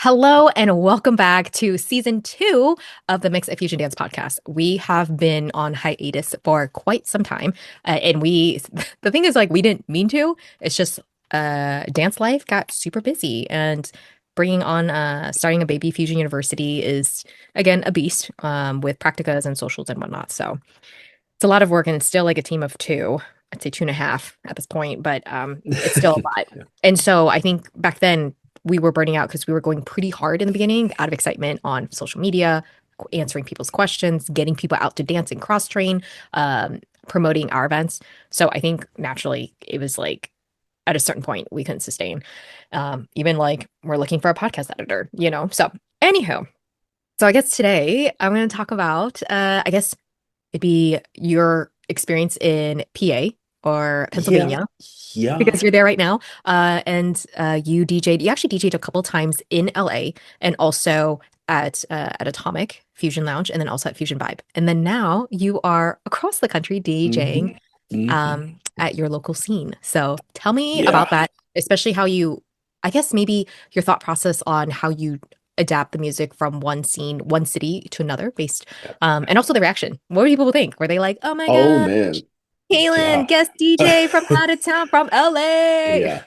Hello and welcome back to season 2 of the Mix at Fusion Dance podcast. We have been on hiatus for quite some time, and the thing is, like, we didn't mean to. It's just dance life got super busy, and bringing on starting a baby Fusion University is again a beast with practicas and socials and whatnot. So it's a lot of work, and it's still like a team of two. I'd say two and a half at this point, but it's still a lot. Yeah. And so I think back then we were burning out because we were going pretty hard in the beginning out of excitement on social media, answering people's questions, getting people out to dance and cross train, promoting our events. So I think naturally it was like at a certain point we couldn't sustain. Even like we're looking for a podcast editor. So anywho, so I guess today I'm going to talk about, I guess it'd be your experience in PA or Yeah. Pennsylvania Yeah. because you're there right now. And you actually DJ'd a couple times in LA and also at Atomic Fusion Lounge and then also at Fusion Vibe. And then now you are across the country DJing hmm hmm at your local scene. So tell me Yeah. about that, especially how I guess maybe your thought process on how you adapt the music from one scene, one city to another based, and also the reaction. What do people think? Were they like, oh my Oh God, man. Kaylin, Yeah. guest DJ from out of town from LA? Yeah.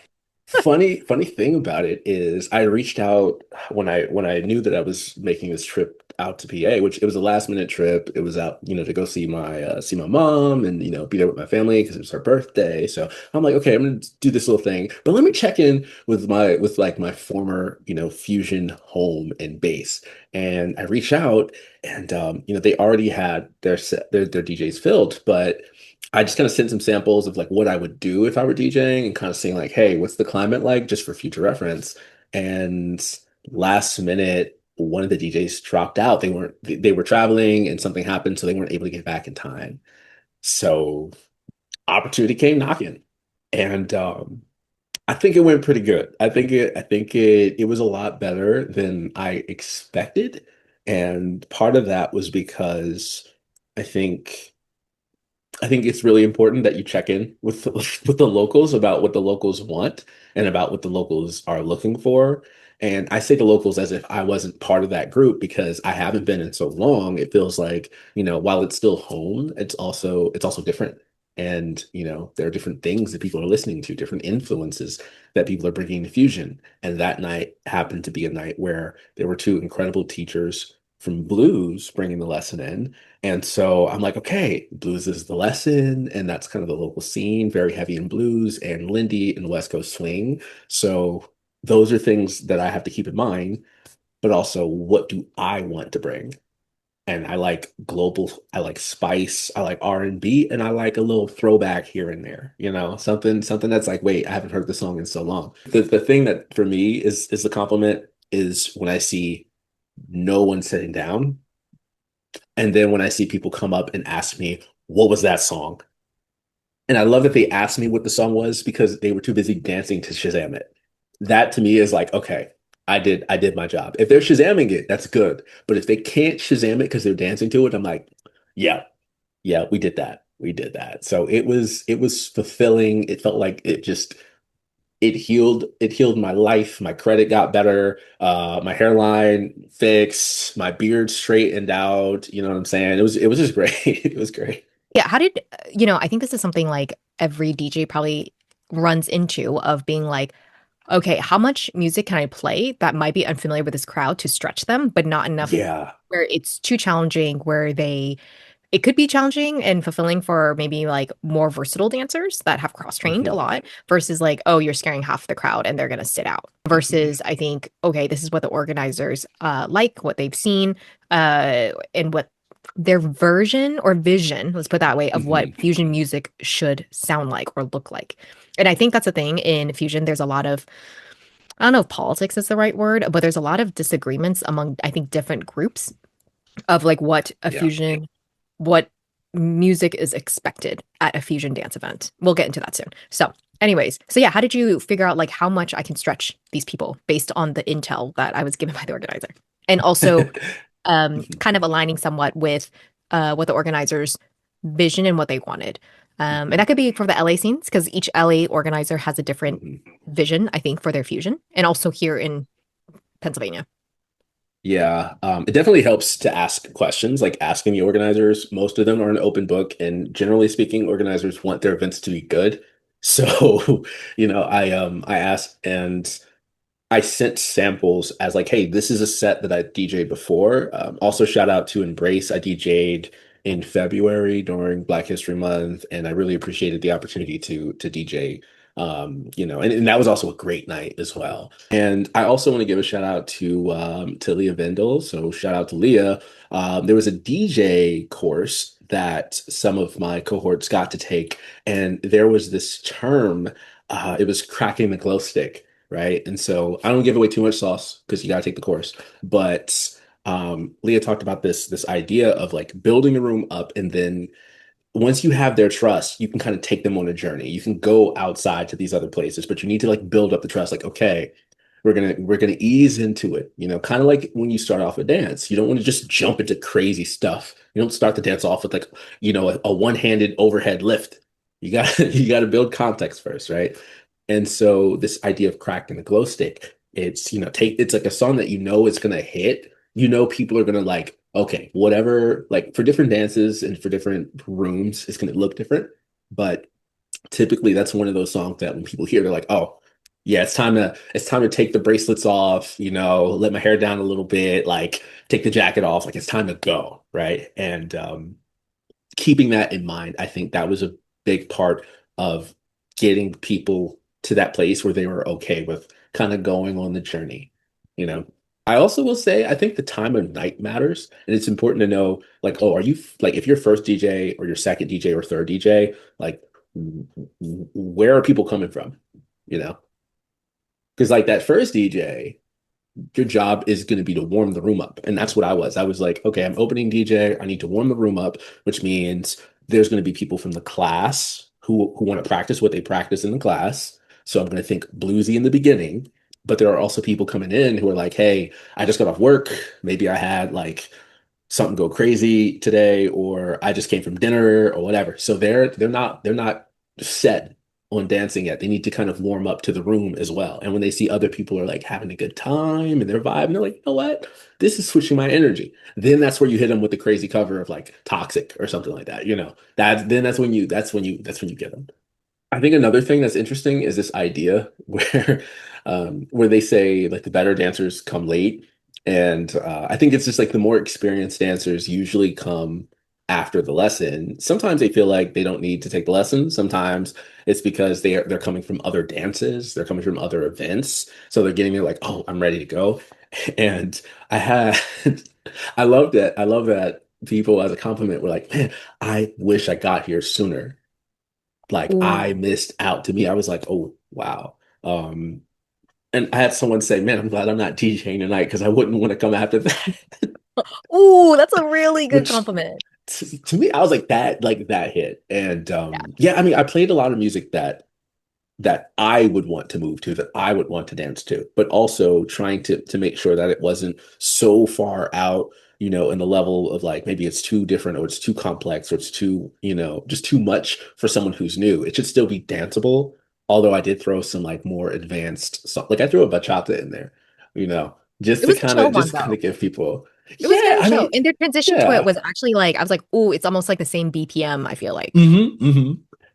Funny thing about it is I reached out when I knew that I was making this trip out to PA, which it was a last minute trip. It was out, to go see my mom and be there with my family because it was her birthday. So I'm like, okay, I'm gonna do this little thing, but let me check in with like my former, fusion home and base. And I reached out and they already had their DJs filled, but I just kind of sent some samples of like what I would do if I were DJing and kind of seeing like, hey, what's the climate like just for future reference? And last minute, one of the DJs dropped out. They were traveling and something happened, so they weren't able to get back in time. So opportunity came knocking. And I think it went pretty good. I think it was a lot better than I expected. And part of that was because I think I think it's really important that you check in with with the locals about what the locals want and about what the locals are looking for. And I say the locals as if I wasn't part of that group because I haven't been in so long. It feels like, while it's still home, it's also different. And, there are different things that people are listening to, different influences that people are bringing to fusion. And that night happened to be a night where there were two incredible teachers from blues bringing the lesson in, and so I'm like, okay, blues is the lesson, and that's kind of the local scene, very heavy in blues and Lindy and West Coast swing. So those are things that I have to keep in mind, but also what do I want to bring? And I like global, I like spice, I like R&B, and I like a little throwback here and there, something that's like, wait, I haven't heard the song in so long. The thing that for me is the compliment is when I see no one sitting down and then when I see people come up and ask me, what was that song? And I love that they asked me what the song was because they were too busy dancing to Shazam it. That to me is like, okay, I did my job. If they're Shazamming it, that's good. But if they can't Shazam it because they're dancing to it, I'm like, yeah, yeah, we did that. We did that. So it was fulfilling. It felt like it healed my life. My credit got better. My hairline fixed, my beard straightened out. You know what I'm saying? It was just great. It was great. Yeah, how did I think this is something like every DJ probably runs into of being like, okay, how much music can I play that might be unfamiliar with this crowd to stretch them, but not enough Yeah. where it's too challenging, it could be challenging and fulfilling for maybe like more versatile dancers that have cross-trained a hmm lot versus like, oh, you're scaring half the crowd and they're gonna sit out. Versus I think, okay, this is what the organizers like, what they've seen, and what their version or vision, let's put it that way, of what hmm fusion music should sound like or look like. And I think that's the thing in fusion. There's a lot of, I don't know if politics is the right word, but there's a lot of disagreements among, I think, different groups of like Yeah. what music is expected at a fusion dance event. We'll get into that soon. So, anyways, so yeah, how did you figure out like how much I can stretch these people based on the intel that I was given by the organizer? And also Mhm. kind of aligning somewhat with what the organizers' vision and what they wanted. And Mhm. that could be for the LA scenes because each LA organizer has a different Mhm. vision, I think, for their fusion. And also here in Pennsylvania. Yeah, it definitely helps to ask questions, like asking the organizers. Most of them are an open book, and generally speaking, organizers want their events to be good. So, I asked and I sent samples as like, hey, this is a set that I DJ'd before. Also, shout out to Embrace. I DJ'd in February during Black History Month, and I really appreciated the opportunity to DJ. And that was also a great night as well. And I also want to give a shout out to Leah Vendel. So shout out to Leah. There was a DJ course that some of my cohorts got to take, and there was this term. It was cracking the glow stick, right? And so I don't give away too much sauce because you got to take the course. But Leah talked about this idea of like building a room up, and then once you have their trust, you can kind of take them on a journey. You can go outside to these other places, but you need to like build up the trust. Like, okay, we're gonna ease into it. Kind of like when you start off a dance, you don't want to just jump into crazy stuff. You don't start the dance off with like, a one-handed overhead lift. You got you got to build context first, right? And so this idea of cracking the glow stick, it's like a song that it's gonna hit. People are gonna like, okay, whatever, like for different dances and for different rooms, it's gonna look different. But typically that's one of those songs that when people hear, they're like, oh, yeah, it's time to take the bracelets off, let my hair down a little bit, like take the jacket off, like it's time to go, right? And keeping that in mind, I think that was a big part of getting people to that place where they were okay with kind of going on the journey. You know, I also will say, I think the time of night matters, and it's important to know, like, oh, are you like if you're first DJ or your second DJ or third DJ, like, where are people coming from? You know, because like that first DJ, your job is going to be to warm the room up. And that's what I was. I was like, okay, I'm opening DJ. I need to warm the room up, which means there's going to be people from the class who want to practice what they practice in the class. So I'm going to think bluesy in the beginning. But there are also people coming in who are like, hey, I just got off work. Maybe I had like something go crazy today, or I just came from dinner or whatever. So they're not set on dancing yet. They need to kind of warm up to the room as well. And when they see other people are like having a good time and their vibe, and they're like, you know what? This is switching my energy. Then that's where you hit them with the crazy cover of like Toxic or something like that. That's when you get them. I think another thing that's interesting is this idea where they say like the better dancers come late, and I think it's just like the more experienced dancers usually come after the lesson. Sometimes they feel like they don't need to take the lesson. Sometimes it's because they're coming from other dances, they're coming from other events, so they're getting there like, oh, I'm ready to go. And I had I love that. I love that people as a compliment were like, man, I wish I got here sooner, like I Ooh. missed out. To me, I was like, oh wow. And I had someone say, man, I'm glad I'm not DJing tonight because I wouldn't want to come after that. Ooh, that's a really good Which compliment. to me, I was like that hit. And Yeah. yeah, I mean, I played a lot of music that I would want to move to, that I would want to dance to, but also trying to make sure that it wasn't so far out, in the level of like maybe it's too different or it's too complex or it's too, just too much for someone who's new. It should still be danceable. Although I did throw some like more advanced like I threw a bachata in there, you know, It was a chill one just kind though. of give people, It was yeah, very I chill. mean, And their transition to it yeah. was actually like, I was like, ooh, it's almost like the same BPM, I feel like.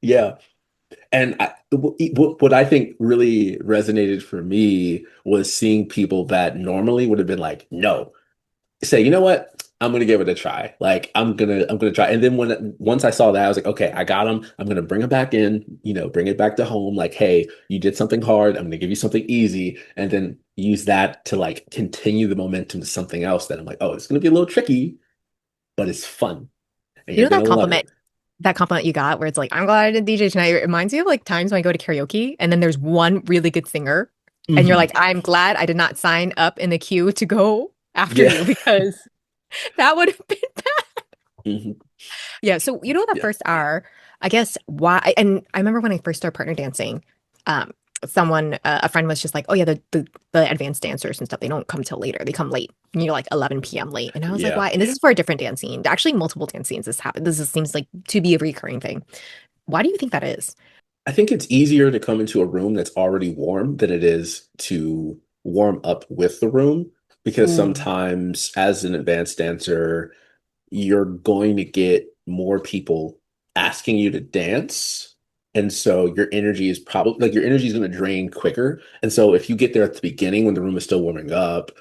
Yeah. And what I think really resonated for me was seeing people that normally would have been like, no, say, you know what? I'm gonna give it a try. Like I'm gonna try. And then once I saw that, I was like, okay, I got him. I'm gonna bring him back in, bring it back to home. Like, hey, you did something hard. I'm gonna give you something easy, and then use that to like continue the momentum to something else that I'm like, oh, it's gonna be a little tricky, but it's fun, and You you're know that gonna love it. compliment you got where it's like, I'm glad I didn't DJ tonight. It reminds me of like times when I go to karaoke and then there's one really good singer and you're like, Mhm. I'm glad I did not sign up in the queue to go after Yeah. you because that would have been Mhm. yeah. So you know that Yeah. first hour, I guess why and I remember when I first started partner dancing, um, a friend was just like, oh yeah, the advanced dancers and stuff, they don't come till later. They come late. And you're like 11 p.m. late. And I was like, Yeah. why? And this is for a different dance scene. Actually, multiple dance scenes this happened. Seems like to be a recurring thing. Why do you think that is? I think it's easier to come into a room that's already warm than it is to warm up with the room because Ooh. sometimes as an advanced dancer, you're going to get more people asking you to dance. And so your energy is probably like your energy is going to drain quicker. And so if you get there at the beginning when the room is still warming up,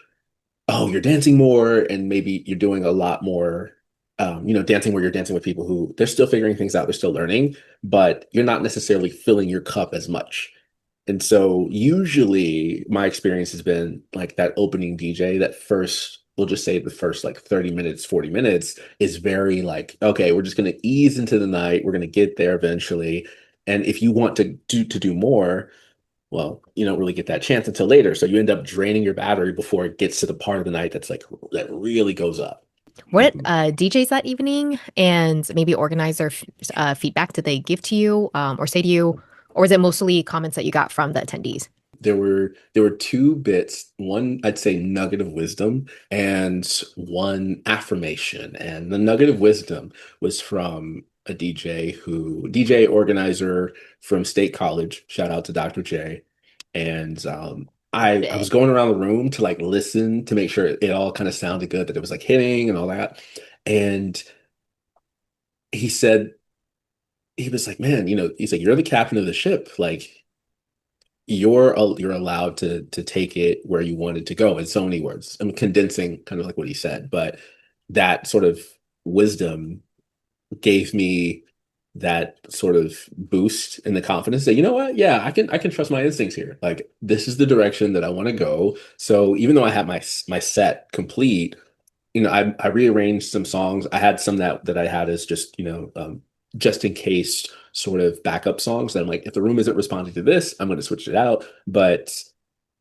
oh, you're dancing more and maybe you're doing a lot more, dancing where you're dancing with people who they're still figuring things out, they're still learning, but you're not necessarily filling your cup as much. And so usually my experience has been like that opening DJ, that first, we'll just say the first like 30 minutes, 40 minutes is very like, okay, we're just going to ease into the night. We're going to get there eventually. And if you want to do more, well, you don't really get that chance until later. So you end up draining your battery before it gets to the part of the night that's like that really goes up. What Mhm. DJs that evening and maybe organizer feedback did they give to you or say to you? Or was it mostly comments that you got from the attendees? There were two bits, one I'd say nugget of wisdom and one affirmation. And the nugget of wisdom was from a DJ organizer from State College. Shout out to Dr. J. And I was going around the room to like listen to make sure it all kind of sounded good, that it was like hitting and all that. And he said, he was like, man, he's like, you're the captain of the ship. Like you're allowed to take it where you want it to go in so many words. I'm condensing kind of like what he said, but that sort of wisdom gave me that sort of boost in the confidence that, you know what? Yeah, I can trust my instincts here. Like this is the direction that I want to go. So even though I have my set complete, I rearranged some songs. I had some that I had as just, just in case sort of backup songs. And I'm like, if the room isn't responding to this, I'm going to switch it out. But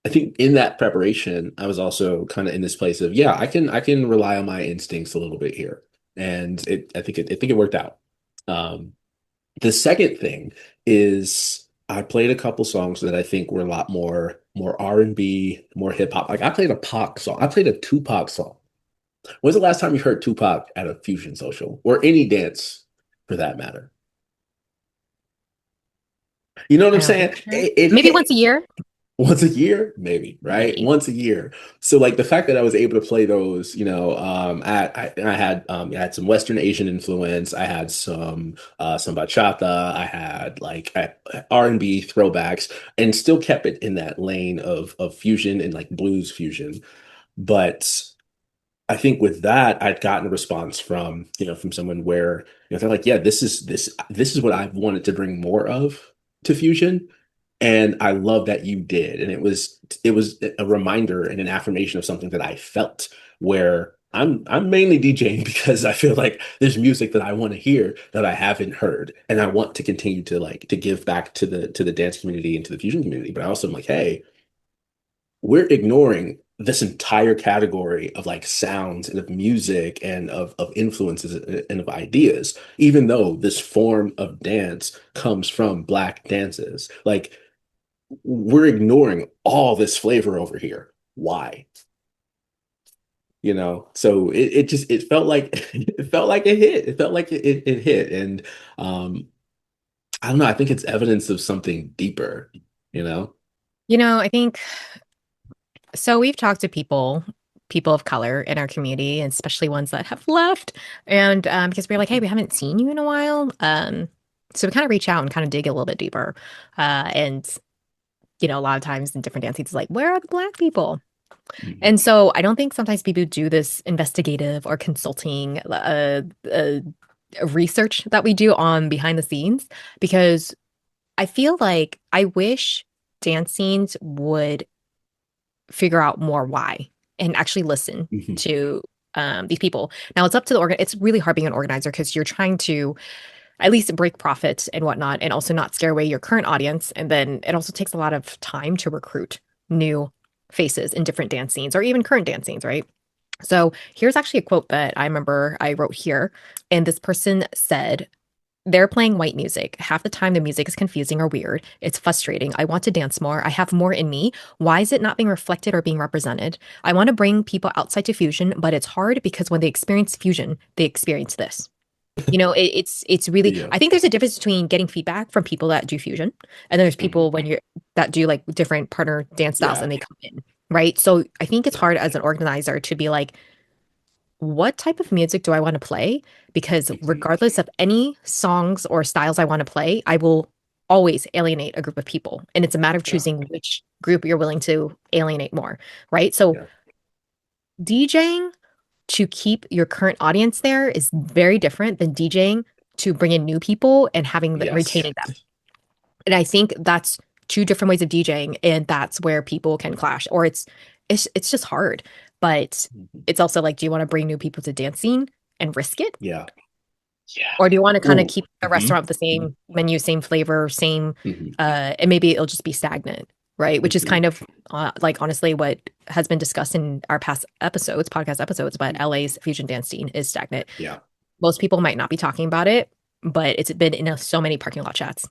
I think in that preparation, I was also kind of in this place of, yeah, I can rely on my instincts a little bit here. And I think it worked out. Um, the second thing is I played a couple songs that I think were a lot more R&B, more hip hop. Like I played a Pac song. I played a Tupac song. When's the last time you heard Tupac at a fusion social or any dance for that matter? You know what I I'm don't saying? think so. It Maybe once a hit year. once a year, maybe, right? Maybe. Once a year. So like the fact that I was able to play those, I had some Western Asian influence. I had some bachata. I had like R&B throwbacks, and still kept it in that lane of fusion and like blues fusion. But I think with that, I'd gotten a response from someone where, they're like, yeah, this is what I've wanted to bring more of to Fusion. And I love that you did. And it was a reminder and an affirmation of something that I felt where I'm mainly DJing because I feel like there's music that I want to hear that I haven't heard. And I want to continue to give back to the dance community and to the fusion community. But I also am like, hey, we're ignoring this entire category of like sounds and of music and of influences and of ideas, even though this form of dance comes from Black dances. Like we're ignoring all this flavor over here. Why? So it felt like it felt like it hit. It felt like it hit. And I don't know, I think it's evidence of something deeper, you know? I think so. We've talked to people of color in our community, and especially ones that have left. And because we're like, hey, we haven't seen you in a while. So we kind of reach out and kind of dig a little bit deeper. And a lot of times in different dance scenes, it's like, where are the black people? Mhm. And so I don't think sometimes people do this investigative or consulting research that we do on behind the scenes because I feel like I wish dance scenes would figure out more why and actually listen Mhm. to these people. Now it's up to the organ. It's really hard being an organizer because you're trying to at least break profit and whatnot, and also not scare away your current audience. And then it also takes a lot of time to recruit new faces in different dance scenes or even current dance scenes, right? So here's actually a quote that I remember I wrote here. And this person said, they're playing white music. Half the time, the music is confusing or weird. It's frustrating. I want to dance more. I have more in me. Why is it not being reflected or being represented? I want to bring people outside to fusion, but it's hard because when they experience fusion, they experience this. It's really. Yeah. I think there's a difference between getting feedback from people that do fusion, and then there's Mhm. people when you're that do like different partner dance styles, and Yeah. they come in. right? So I think it's Yeah. hard as an organizer to be like, what type of music do I want to play? Because Mhm. regardless of any songs or styles I want to play, I will always alienate a group of people. And it's a matter of Yeah. choosing which group you're willing to alienate more, right? So Yeah. DJing to keep your current audience there is very different than DJing to bring in new people and Yes. retaining them. And I think that's two different ways of DJing, and that's where people can clash, or it's just hard. But Mhm. it's also like, do you want to bring new people to dancing and risk it? Yeah. Yeah. Or do you want to kind of Well, keep the hmm restaurant the same menu, same flavor, same hmm and maybe it'll just be stagnant, right? Which is hmm kind of like honestly what has been discussed in our past episodes, podcast episodes, but LA's fusion dance scene is stagnant. Yeah. Most people might not be talking about it, but it's been in so many parking lot chats.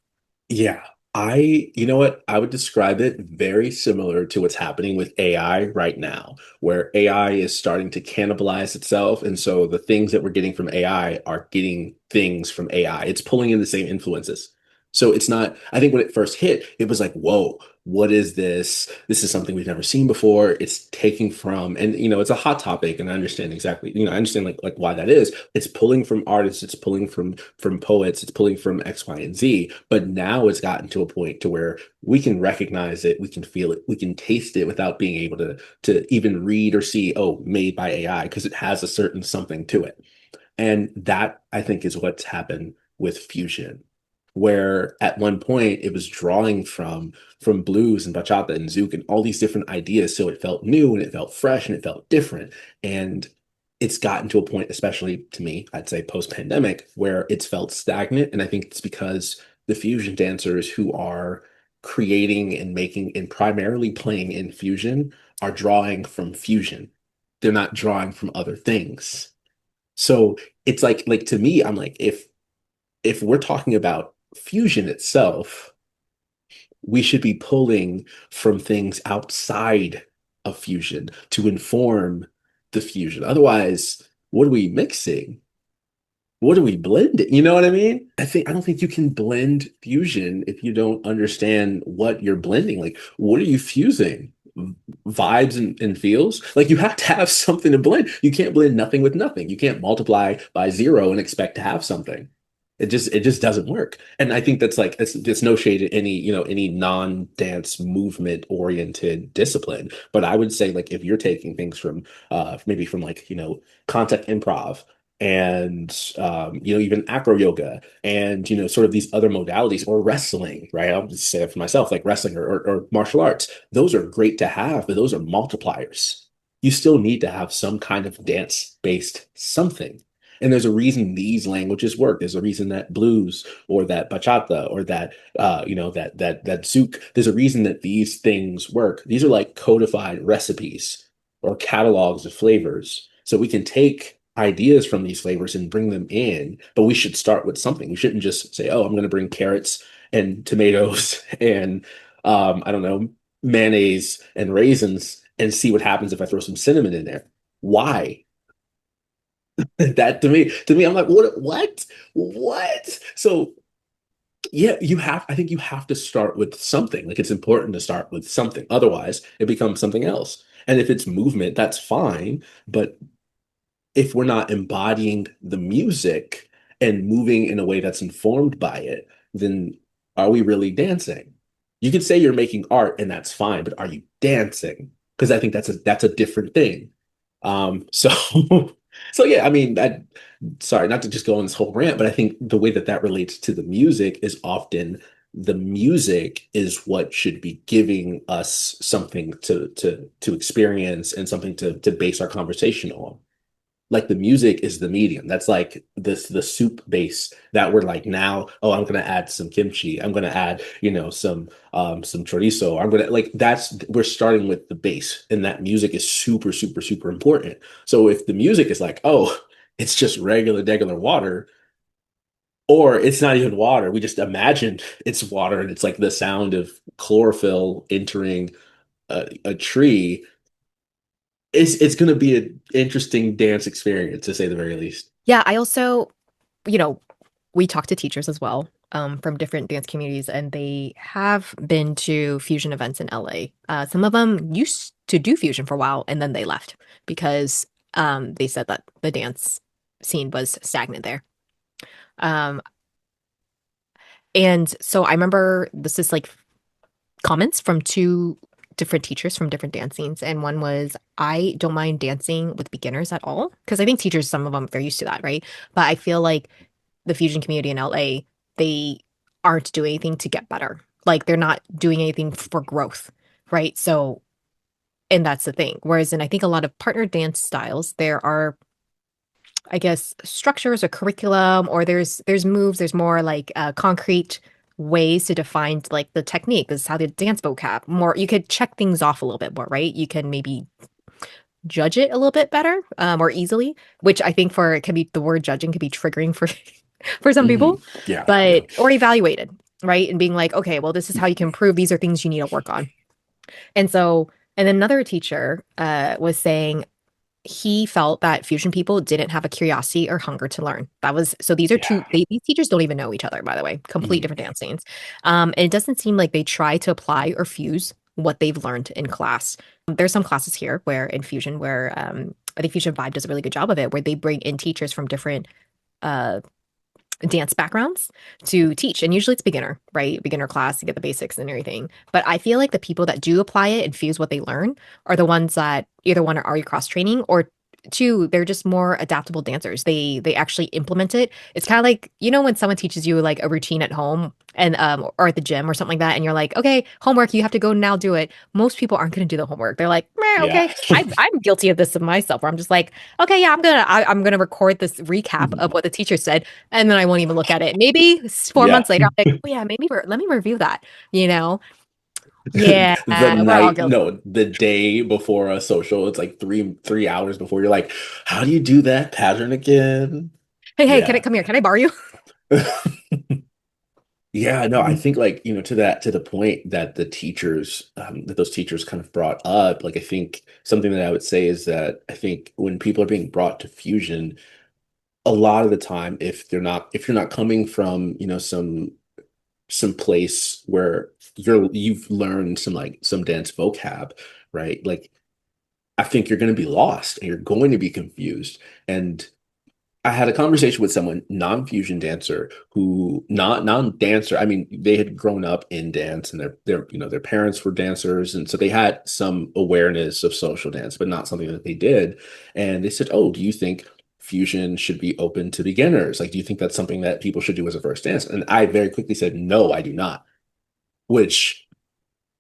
Yeah. You know what? I would describe it very similar to what's happening with AI right now, where AI is starting to cannibalize itself. And so the things that we're getting from AI are getting things from AI. It's pulling in the same influences. So it's not, I think when it first hit, it was like, whoa, what is this? This is something we've never seen before. It's taking from, and it's a hot topic, and I understand exactly, I understand like why that is. It's pulling from artists, it's pulling from poets, it's pulling from X, Y, and Z. But now it's gotten to a point to where we can recognize it, we can feel it, we can taste it without being able to even read or see, oh, made by AI, because it has a certain something to it. And that I think is what's happened with fusion, where at one point it was drawing from blues and bachata and zouk and all these different ideas. So it felt new and it felt fresh and it felt different. And it's gotten to a point, especially to me, I'd say post-pandemic, where it's felt stagnant. And I think it's because the fusion dancers who are creating and making and primarily playing in fusion are drawing from fusion. They're not drawing from other things. So it's like to me, I'm like, if we're talking about fusion itself, we should be pulling from things outside of fusion to inform the fusion. Otherwise, what are we mixing? What are we blending? You know what I mean? I don't think you can blend fusion if you don't understand what you're blending. Like, what are you fusing? Vibes and feels? Like you have to have something to blend. You can't blend nothing with nothing. You can't multiply by zero and expect to have something. It just doesn't work. And I think that's like it's no shade at any non-dance movement oriented discipline. But I would say like if you're taking things from maybe from like contact improv and even acro yoga and sort of these other modalities or wrestling, right? I'll just say it for myself, like wrestling or martial arts. Those are great to have, but those are multipliers. You still need to have some kind of dance-based something. And there's a reason these languages work. There's a reason that blues or that bachata or that that zouk. There's a reason that these things work. These are like codified recipes or catalogs of flavors. So we can take ideas from these flavors and bring them in, but we should start with something. We shouldn't just say, "Oh, I'm going to bring carrots and tomatoes and I don't know, mayonnaise and raisins and see what happens if I throw some cinnamon in there." Why? That to me, I'm like, what? So yeah, I think you have to start with something. Like it's important to start with something. Otherwise, it becomes something else. And if it's movement, that's fine. But if we're not embodying the music and moving in a way that's informed by it, then are we really dancing? You could say you're making art and that's fine, but are you dancing? Because I think that's a different thing. So so yeah, I mean, sorry, not to just go on this whole rant, but I think the way that that relates to the music is often the music is what should be giving us something to experience and something to base our conversation on. Like the music is the medium. That's like this the soup base that we're like now, oh, I'm gonna add some kimchi. I'm gonna add, some chorizo. I'm gonna like that's we're starting with the base, and that music is super, super, super important. So if the music is like, oh, it's just regular water, or it's not even water, we just imagined it's water and it's like the sound of chlorophyll entering a tree, it's going to be an interesting dance experience to say the very least. Yeah, I also, you know, we talk to teachers as well, from different dance communities, and they have been to fusion events in LA. Some of them used to do fusion for a while, and then they left because they said that the dance scene was stagnant there. Um, and so I remember this is like comments from two different teachers from different dance scenes. And one was, I don't mind dancing with beginners at all. Because I think teachers, some of them, they're used to that, right? But I feel like the fusion community in LA, they aren't doing anything to get better. Like they're not doing anything for growth, right? So, and that's the thing. Whereas in I think a lot of partner dance styles, there are, I guess, structures or curriculum, or there's moves, there's more like concrete ways to define like the technique. This is how the dance vocab. More you could check things off a little bit more, right? You can maybe judge it a little bit better, more easily, which I think for it can be the word judging can be triggering for for some Hmm. people, Yeah, yeah. but or evaluated, right? And being like, okay, well, this is how you can improve. These are things you need to work on. And so, and another teacher was saying he felt that fusion people didn't have a curiosity or hunger to learn. That was so these are Yeah. two these teachers don't even know each other, by the way, complete Mhm. different dance scenes. And it doesn't seem like they try to apply or fuse what they've learned in class. There's some classes here where in fusion where I think Fusion Vibe does a really good job of it, where they bring in teachers from different uh dance backgrounds to teach. And usually it's beginner, right? Beginner class to get the basics and everything. But I feel like the people that do apply it and fuse what they learn are the ones that either one are already cross training or two, they're just more adaptable dancers. They actually implement it. It's kind of like, you know, when someone teaches you like a routine at home and or at the gym or something like that, and you're like, okay, homework, you have to go now do it. Most people aren't going to do the homework. They're like, meh, Yeah. okay. I'm guilty of this of myself, where I'm just like, okay, yeah, I'm gonna record this recap Mhm. of what the teacher said, and then I won't even look at it. Maybe 4 months Yeah. later, I'm like, oh yeah, let me review that. You know? Yeah, we're all guilty. The day before a social, it's like three hours before. You're like, how do you do that pattern again? Hey, hey, can I Yeah. come here? Can I borrow you? Yeah, no, I Mhm. think like, to the point that that those teachers kind of brought up, like I think something that I would say is that I think when people are being brought to fusion, a lot of the time, if you're not coming from, some place where you've learned some dance vocab, right? Like I think you're going to be lost and you're going to be confused. And I had a conversation with someone, non-fusion dancer, who not non-dancer. I mean, they had grown up in dance and their parents were dancers. And so they had some awareness of social dance, but not something that they did. And they said, oh, do you think fusion should be open to beginners? Like, do you think that's something that people should do as a first dance? And I very quickly said, no, I do not, which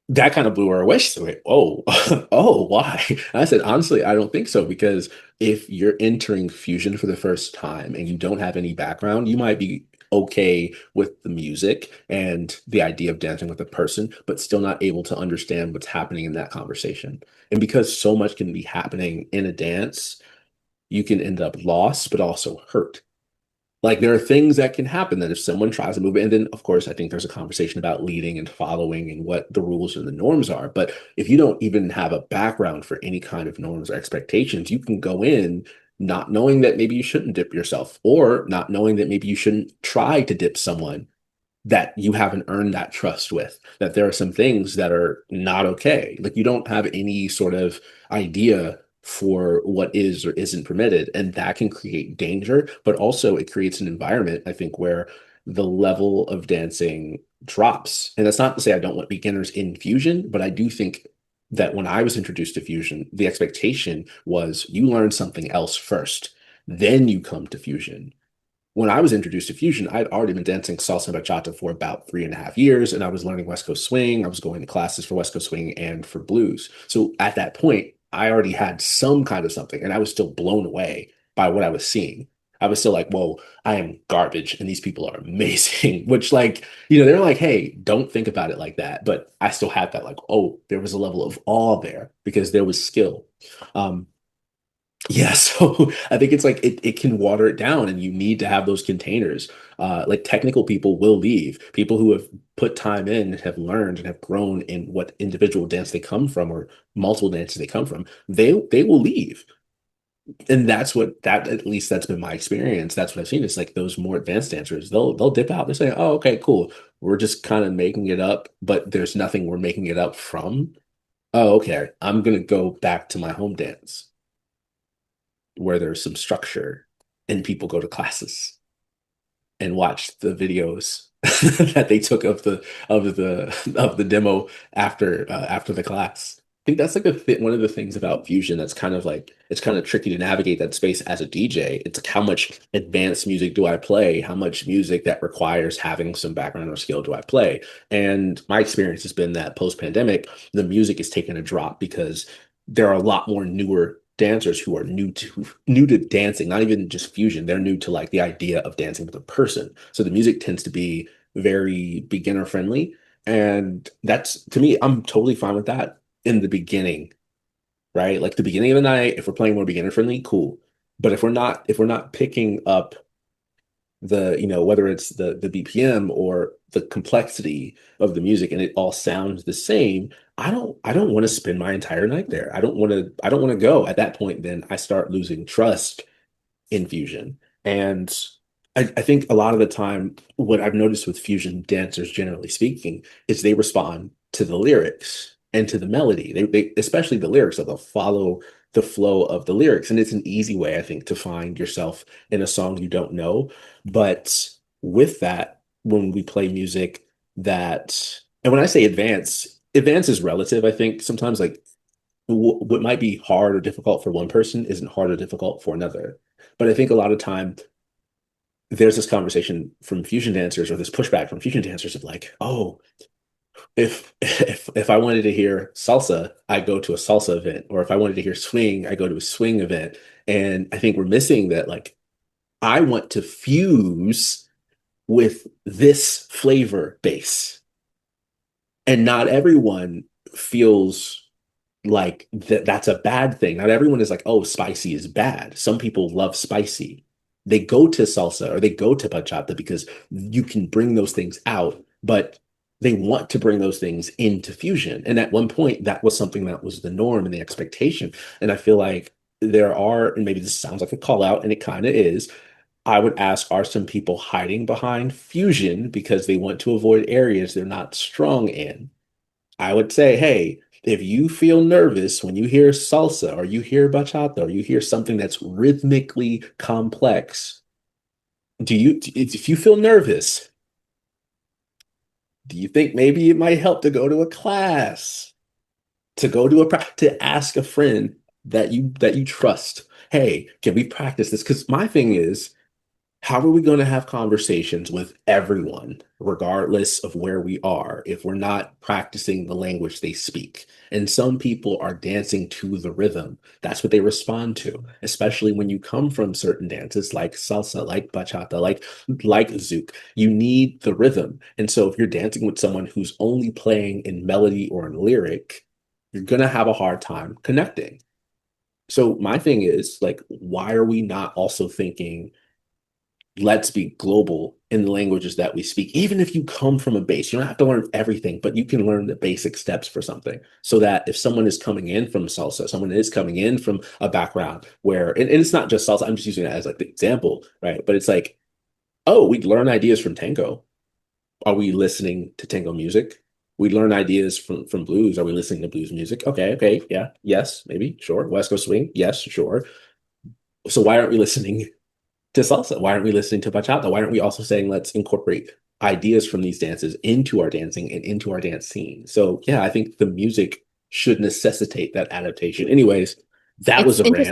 that kind of blew her away. She's like, "Oh, oh, why?" And I said, "Honestly, I don't think so because if you're entering fusion for the first time and you don't have any background, you might be okay with the music and the idea of dancing with a person, but still not able to understand what's happening in that conversation. And because so much can be happening in a dance, you can end up lost, but also hurt. Like there are things that can happen that if someone tries to move it, and then of course I think there's a conversation about leading and following and what the rules and the norms are. But if you don't even have a background for any kind of norms or expectations, you can go in not knowing that maybe you shouldn't dip yourself, or not knowing that maybe you shouldn't try to dip someone that you haven't earned that trust with, that there are some things that are not okay. Like you don't have any sort of idea for what is or isn't permitted. And that can create danger, but also it creates an environment, I think, where the level of dancing drops. And that's not to say I don't want beginners in fusion, but I do think that when I was introduced to fusion, the expectation was you learn something else first, then you come to fusion. When I was introduced to fusion, I'd already been dancing salsa and bachata for about 3.5 years, and I was learning West Coast swing. I was going to classes for West Coast swing and for blues. So at that point, I already had some kind of something, and I was still blown away by what I was seeing. I was still like, whoa, I am garbage, and these people are amazing. Which, like, they're like, hey, don't think about it like that. But I still had that, like, oh, there was a level of awe there because there was skill. Um, yeah, so I think it's like it can water it down, and you need to have those containers. Like technical people will leave. People who have put time in and have learned and have grown in what individual dance they come from or multiple dances they come from, they will leave. And that at least that's been my experience. That's what I've seen. It's like those more advanced dancers, they'll dip out. They're saying, oh, okay, cool. We're just kind of making it up, but there's nothing we're making it up from. Oh, okay. I'm gonna go back to my home dance where there's some structure and people go to classes and watch the videos that they took of the demo after the class. I think that's like one of the things about fusion that's kind of like it's kind of tricky to navigate that space as a DJ. It's like how much advanced music do I play? How much music that requires having some background or skill do I play? And my experience has been that post-pandemic, the music is taking a drop because there are a lot more newer dancers who are new to dancing, not even just fusion. They're new to like the idea of dancing with a person. So the music tends to be very beginner friendly. And that's to me, I'm totally fine with that in the beginning, right? Like the beginning of the night, if we're playing more beginner friendly, cool. But if we're not picking up whether it's the BPM or the complexity of the music and it all sounds the same, I don't want to spend my entire night there. I don't want to go. At that point, then I start losing trust in fusion. And I think a lot of the time, what I've noticed with fusion dancers, generally speaking, is they respond to the lyrics and to the melody. They especially the lyrics, so they'll follow the flow of the lyrics. And it's an easy way, I think, to find yourself in a song you don't know. But with that, when we play music and when I say advance is relative, I think sometimes like what might be hard or difficult for one person isn't hard or difficult for another. But I think a lot of time there's this conversation from fusion dancers or this pushback from fusion dancers of like, oh, if I wanted to hear salsa, I go to a salsa event, or if I wanted to hear swing, I go to a swing event. And I think we're missing that like I want to fuse with this flavor base. And not everyone feels like that's a bad thing. Not everyone is like, oh, spicy is bad. Some people love spicy. They go to salsa or they go to bachata because you can bring those things out, but they want to bring those things into fusion. And at one point, that was something that was the norm and the expectation. And I feel like and maybe this sounds like a call out, and it kind of is. I would ask, are some people hiding behind fusion because they want to avoid areas they're not strong in? I would say, hey, if you feel nervous when you hear salsa or you hear bachata or you hear something that's rhythmically complex, if you feel nervous, do you think maybe it might help to go to a class, to ask a friend that you trust, hey, can we practice this? Because my thing is, how are we going to have conversations with everyone, regardless of where we are, if we're not practicing the language they speak? And some people are dancing to the rhythm. That's what they respond to, especially when you come from certain dances like salsa, like bachata, like zouk. You need the rhythm. And so if you're dancing with someone who's only playing in melody or in lyric, you're going to have a hard time connecting. So my thing is like, why are we not also thinking let's be global in the languages that we speak. Even if you come from a base, you don't have to learn everything, but you can learn the basic steps for something so that if someone is coming in from salsa, someone is coming in from a background where, and it's not just salsa, I'm just using it as like the example, right? But it's like, oh, we learn ideas from tango. Are we listening to tango music? We learn ideas from blues. Are we listening to blues music? Okay, okay, yeah, yes, maybe, sure. West Coast swing, yes, sure. So why aren't we listening to salsa? Why aren't we listening to bachata? Why aren't we also saying let's incorporate ideas from these dances into our dancing and into our dance scene? So yeah, I think the music should necessitate that adaptation. Anyways, that It's was a interesting.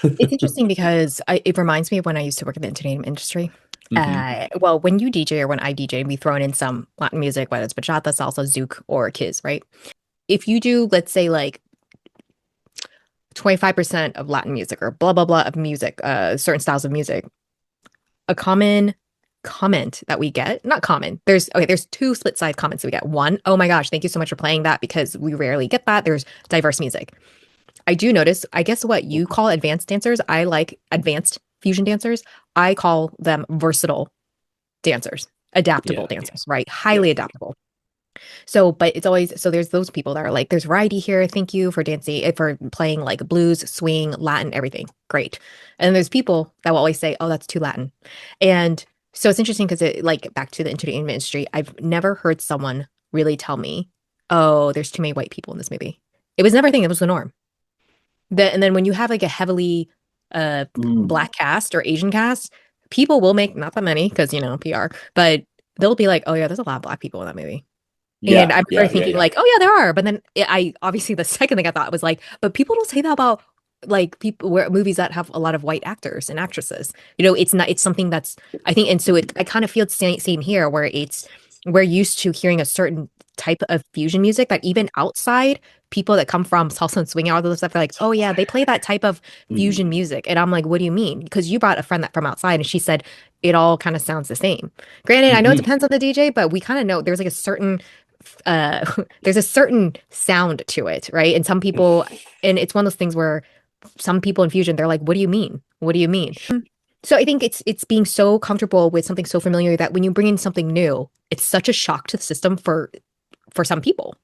rant. It's interesting because it reminds me of when I used to work in the entertainment industry. Hmm. Well, when you DJ or when I DJ, we throw in some Latin music, whether it's bachata, salsa, zouk, or kiz, right? If you do, let's say, like 25% of Latin music or blah, blah, blah of music, certain styles of music, a common comment that we get, not common, there's two split side comments that we get. One, oh my gosh, thank you so much for playing that because we rarely get that. There's diverse music. I do notice, I guess what you call advanced dancers, I like advanced fusion dancers. I call them versatile dancers, adaptable Yeah, dancers, right? yeah. Highly adaptable. So, but it's always, so there's those people that are like, there's variety here. Thank you for dancing, for playing like blues, swing, Latin, everything. Great. And then there's people that will always say, oh, that's too Latin. And so it's interesting because like back to the entertainment industry, I've never heard someone really tell me, oh, there's too many white people in this movie. It was never a thing. It was the norm. And then when you have like a heavily Mm. black cast or Asian cast, people will make not that many because PR, but they'll be like, oh yeah, there's a lot of black people in that movie. And Yeah, I yeah, remember yeah, thinking yeah. like, oh yeah, there are. But then I obviously the second thing I thought was like, but people don't say that about like people where movies that have a lot of white actors and actresses. It's not. It's something that's I think, and so I kind of feel the same here where we're used to hearing a certain type of fusion music that even outside people that come from salsa and swing and all those stuff are like, oh yeah, they play that type of fusion Mhm. music, and I'm like, what do you mean? Because you brought a friend that from outside, and she said it all kind of sounds the same. Granted, I know it Mhm. depends on the DJ, but we kind of know there's like a certain uh there's a certain sound to it, right? And some people, and it's one of those things where some people in fusion, they're like, what do you mean? What do you mean? So I think it's being so comfortable with something so familiar that when you bring in something new, it's such a shock to the system for some people.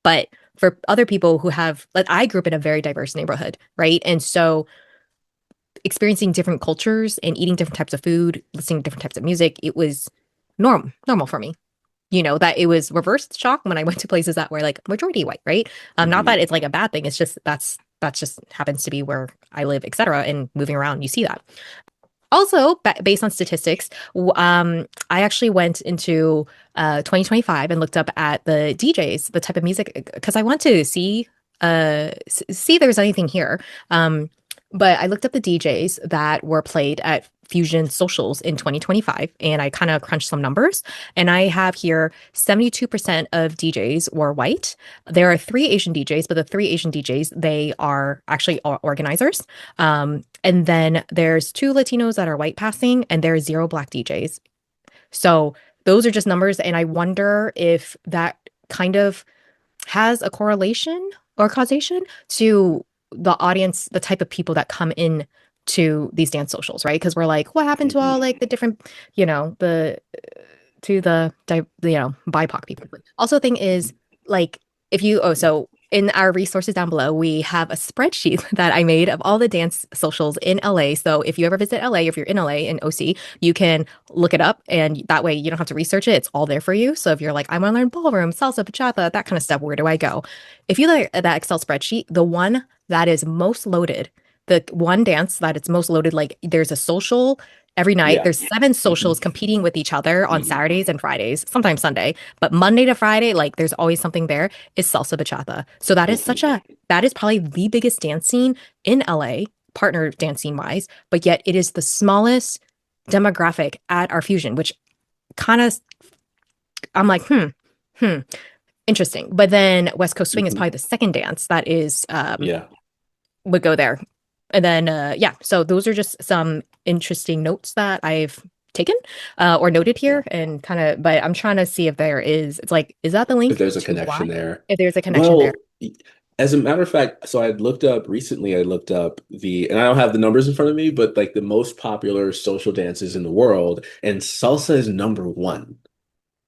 But for other people who have, like, I grew up in a very diverse neighborhood, right? And so experiencing different cultures and eating different types of food, listening to different types of music, it was normal for me. That it was reverse shock when I went to places that were like majority white, right? Not that Mhm. it's like a bad thing. It's just that's just happens to be where I live, etc. And moving around, you see that. Also, based on statistics, I actually went into 2025 and looked up at the DJs, the type of music, because I want to see if there's anything here. Um, but I looked up the DJs that were played at Fusion Socials in 2025, and I kind of crunched some numbers. And I have here 72% of DJs were white. There are three Asian DJs, but the three Asian DJs, they are actually organizers. And then there's two Latinos that are white passing, and there's zero black DJs. So those are just numbers. And I wonder if that kind of has a correlation or causation to the audience, the type of people that come in to these dance socials, right? Because we're like, what happened to all Mhm. like the different, the to BIPOC people. Also, thing is, like, if you so in our resources down below, we have a spreadsheet that I made of all the dance socials in LA. So if you ever visit LA, if you're in LA in OC, you can look it up, and that way you don't have to research it. It's all there for you. So if you're like, I want to learn ballroom, salsa, bachata, that kind of stuff, where do I go? If you look at that Excel spreadsheet, the one that is most loaded, the one dance that it's most loaded, like there's a social every night. Yeah. There's seven Mhm. socials competing with each other on Mhm. Saturdays and Fridays, sometimes Sunday, but Monday to Friday, like there's always something there, is salsa bachata. So Mhm. that is probably the biggest dance scene in LA, partner dance scene wise, but yet it is the smallest demographic at our fusion, which kind of, I'm like, hmm, interesting. But then West Coast Swing is Mhm. probably the second dance that is Yeah. would go there. And then yeah, so those are just some interesting notes that I've taken or noted Yeah. here, and kind of, but I'm trying to see if there is, it's like, is that the If link there's a to why? connection there. If there's a connection there. Well, as a matter of fact, so I looked up recently, I looked up and I don't have the numbers in front of me, but like the most popular social dances in the world, and salsa is number one.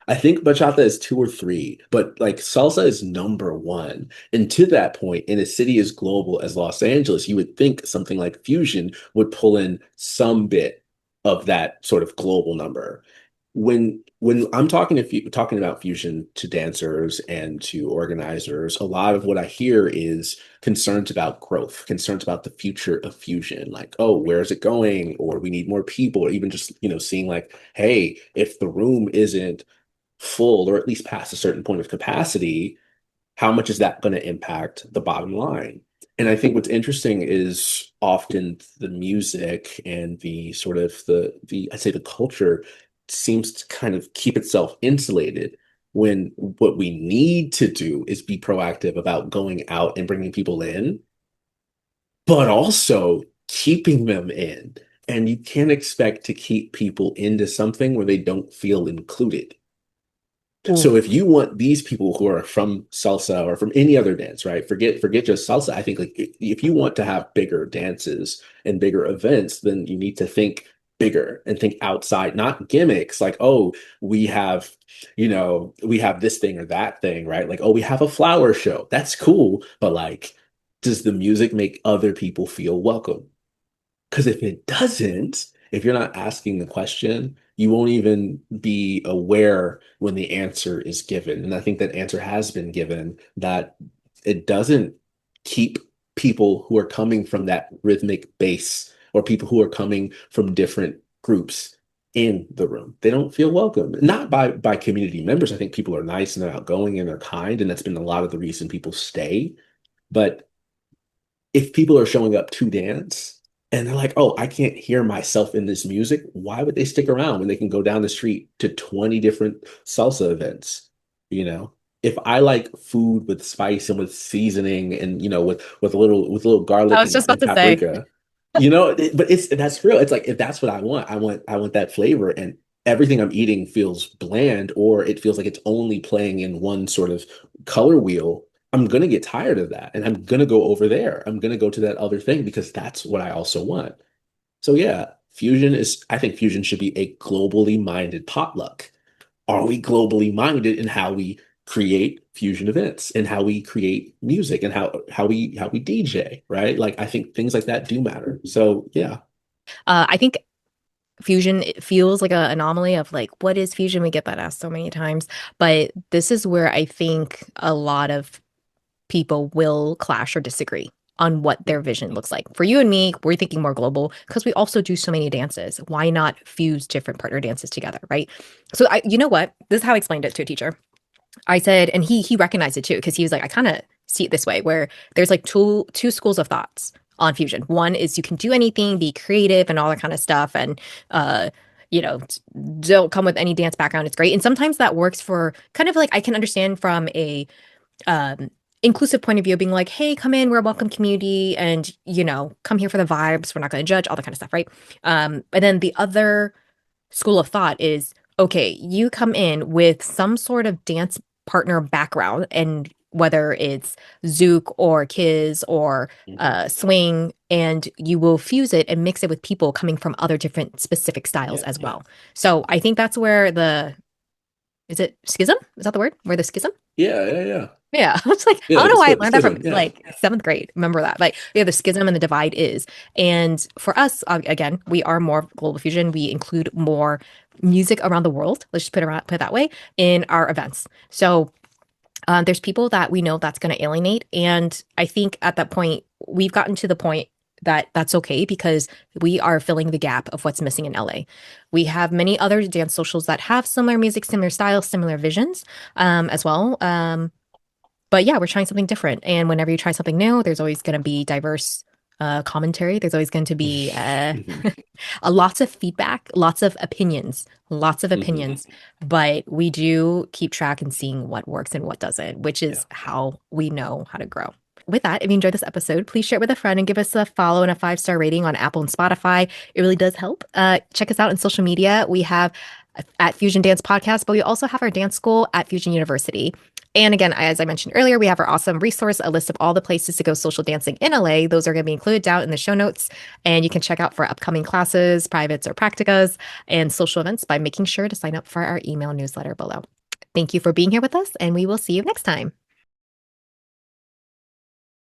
I think bachata is two or three, but like salsa is number one. And to that point, in a city as global as Los Angeles, you would think something like fusion would pull in some bit of that sort of global number. When I'm talking about fusion to dancers and to organizers, a lot of what I hear is concerns about growth, concerns about the future of fusion, like, oh, where is it going? Or we need more people, or even just, seeing like, hey, if the room isn't full or at least past a certain point of capacity, how much is that going to impact the bottom line? And I think what's interesting is often the music and the sort of the I'd say the culture seems to kind of keep itself insulated when what we need to do is be proactive about going out and bringing people in, but also keeping them in. And you can't expect to keep people into something where they don't feel included. Ooh. So if you want these people who are from salsa or from any other dance, right? Forget just salsa. I think like if you want to have bigger dances and bigger events, then you need to think bigger and think outside, not gimmicks like, oh, we have, we have this thing or that thing, right? Like, oh, we have a flower show. That's cool, but like, does the music make other people feel welcome? Because if it doesn't, if you're not asking the question, you won't even be aware when the answer is given. And I think that answer has been given that it doesn't keep people who are coming from that rhythmic base or people who are coming from different groups in the room. They don't feel welcome. Not by community members. I think people are nice and they're outgoing and they're kind, and that's been a lot of the reason people stay. But if people are showing up to dance and they're like, oh, I can't hear myself in this music, why would they stick around when they can go down the street to 20 different salsa events? You know, if I like food with spice and with seasoning and with a little I garlic was just about and to say. paprika, but it's that's real. It's like if that's what I want, I want that flavor, and everything I'm eating feels bland or it feels like it's only playing in one sort of color wheel. I'm gonna get tired of that and I'm gonna go over there. I'm gonna go to that other thing because that's what I also want. So yeah, I think fusion should be a globally minded potluck. Are we globally minded in how we create fusion events and how we create music and how we DJ, right? Like I think things like that do matter. So yeah. I think fusion it feels like an anomaly of like, what is fusion? We get that asked so many times. But this is where I think a lot of people will clash or disagree on what their vision looks like. For you and me, we're thinking more global because we also do so many dances. Why not fuse different partner dances together, right? So you know what? This is how I explained it to a teacher. I said, and he recognized it too, because he was like, I kind of see it this way, where there's like two schools of thoughts on fusion. One is you can do anything, be creative and all that kind of stuff, and uh, you know, don't come with any dance background. It's great. And sometimes that works for kind of like I can understand from a inclusive point of view, being like, hey, come in, we're a welcome community, and come here for the vibes. We're not going to judge, all that kind of stuff, right? And then the other school of thought is okay, you come in with some sort of dance partner background, and whether it's Zouk or Kiz or Mhm. swing, and you will fuse it and mix it with people coming from other different specific styles Yeah, as yeah. well. So I think that's where is it schism? Is that the word? Where the schism? Yeah, yeah, yeah. Yeah, I was like, I Yeah, don't like know why I the learned that from schism. Yeah. like seventh grade. Remember that? Like, yeah, the schism and the divide is. And for us, again, we are more global fusion. We include more music around the world. Let's just put it that way in our events. So there's people that we know that's going to alienate, and I think at that point we've gotten to the point that that's okay because we are filling the gap of what's missing in LA. We have many other dance socials that have similar music, similar styles, similar visions as well. But yeah, we're trying something different. And whenever you try something new, there's always going to be diverse commentary. There's always going to be Mhm. a lots of feedback, lots of opinions, lots of Mhm. opinions. But we do keep track and seeing what works and what doesn't, which Yeah. is how we know how to grow. With that, if you enjoyed this episode, please share it with a friend and give us a follow and a 5-star rating on Apple and Spotify. It really does help. Check us out on social media. We have at Fusion Dance Podcast, but we also have our dance school at Fusion University. And again, as I mentioned earlier, we have our awesome resource, a list of all the places to go social dancing in LA. Those are going to be included down in the show notes. And you can check out for upcoming classes, privates, or practicas, and social events by making sure to sign up for our email newsletter below. Thank you for being here with us, and we will see you next time.